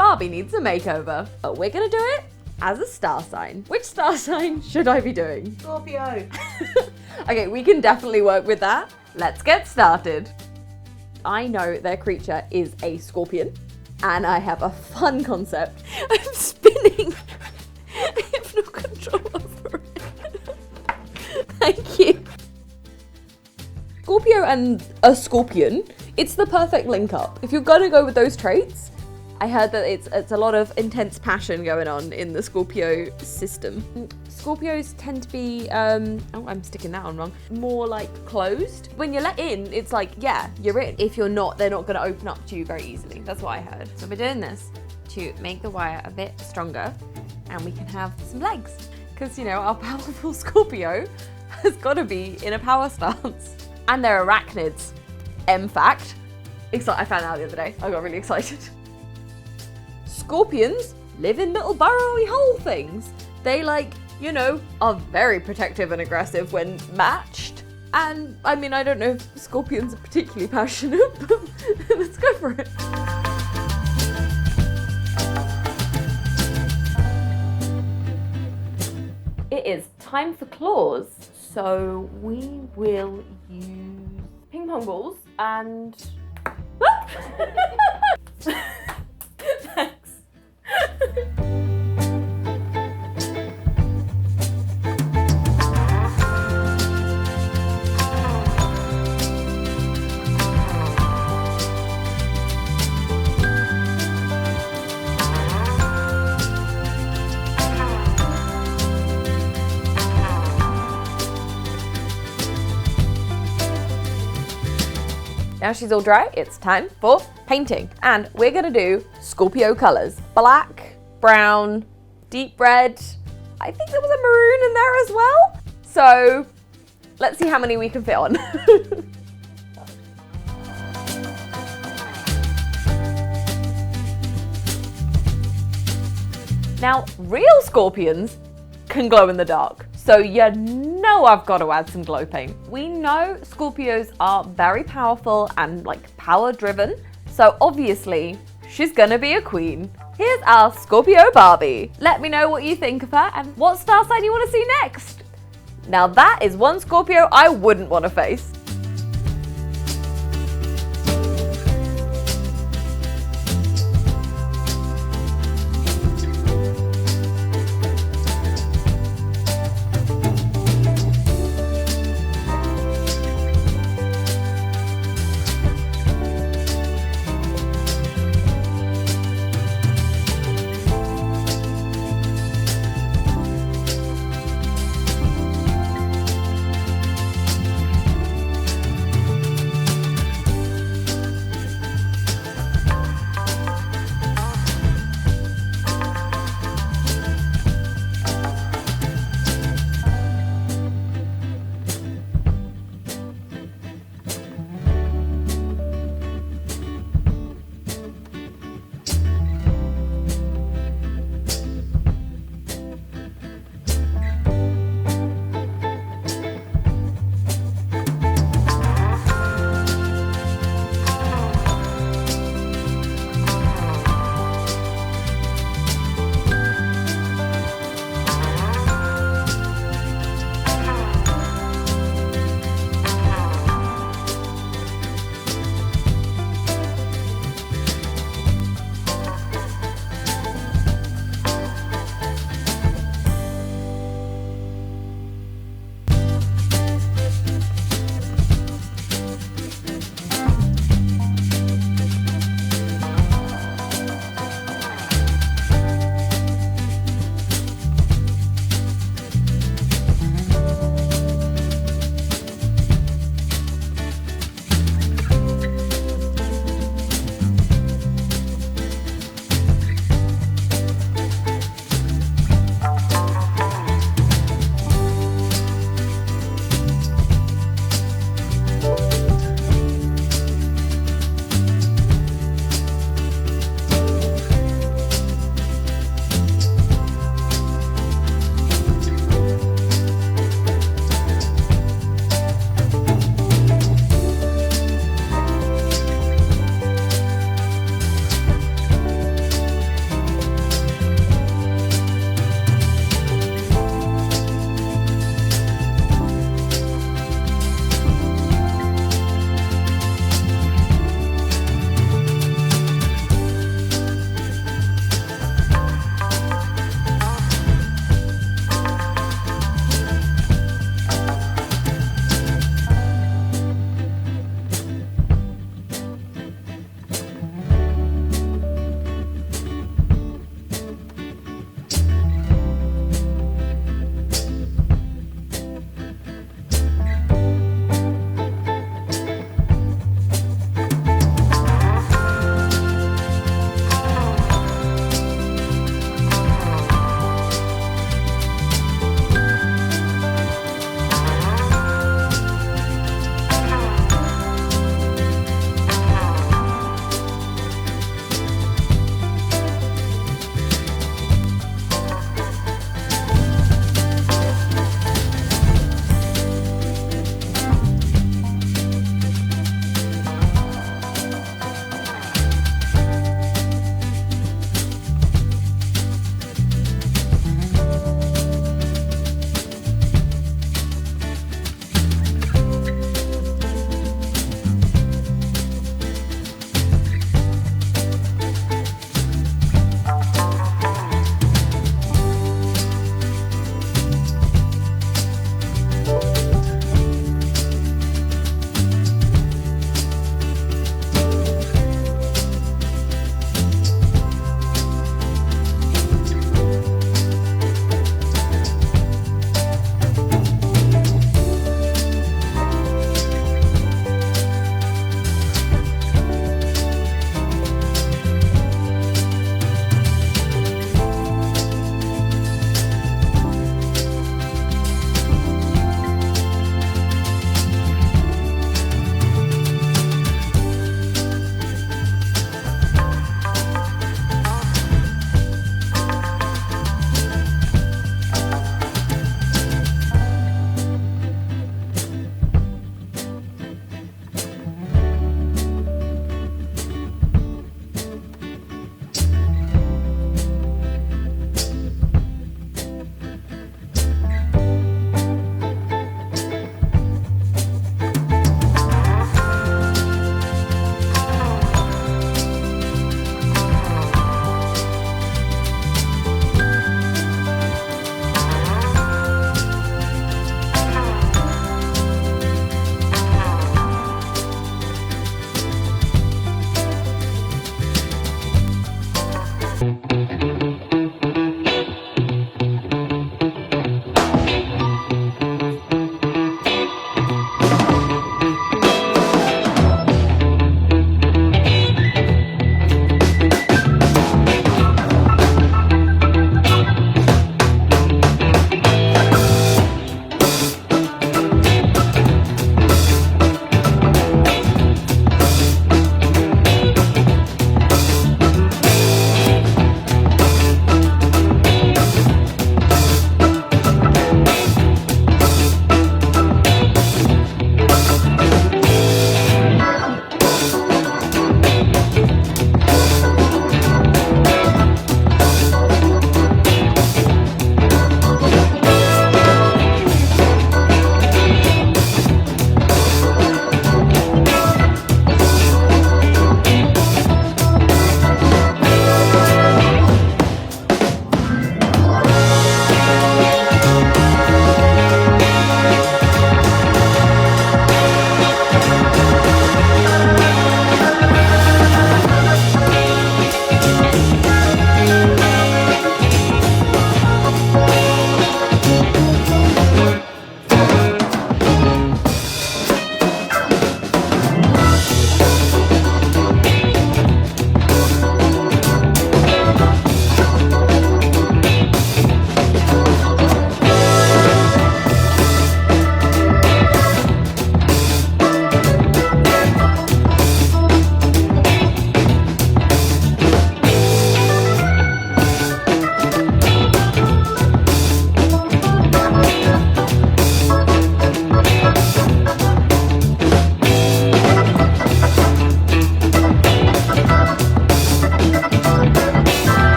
Barbie needs a makeover, but we're gonna do it as a star sign. Which star sign should I be doing? Scorpio. Okay, we can definitely work with that. Let's get started. I know their creature is a scorpion, and I have a fun concept. I'm spinning. I have no control over it. Thank you. Scorpio and a scorpion, it's the perfect link up. If you're gonna go with those traits, I heard that it's a lot of intense passion going on in the Scorpio system. Scorpios tend to be, oh, I'm sticking that on wrong, more like closed. When you're let in, it's like, yeah, you're in. If you're not, they're not gonna open up to you very easily. That's what I heard. So we're doing this to make the wire a bit stronger and we can have some legs. Because, you know, our powerful Scorpio has gotta be in a power stance. And they're arachnids. Fact. I found out the other day. I got really excited. Scorpions live in little burrowy hole things. They are very protective and aggressive when matched. And I mean, I don't know if scorpions are particularly passionate, but let's go for it. It is time for claws. So we will use ping pong balls and... Thanks. Now she's all dry, it's time for painting. And we're gonna do Scorpio colors. Black, brown, deep red. I think there was a maroon in there as well. So let's see how many we can fit on. Now, real scorpions can glow in the dark. So you know I've got to add some glow paint. We know Scorpios are very powerful and power driven. So obviously she's gonna be a queen. Here's our Scorpio Barbie. Let me know what you think of her and what star sign you want to see next. Now that is one Scorpio I wouldn't want to face.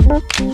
Bye.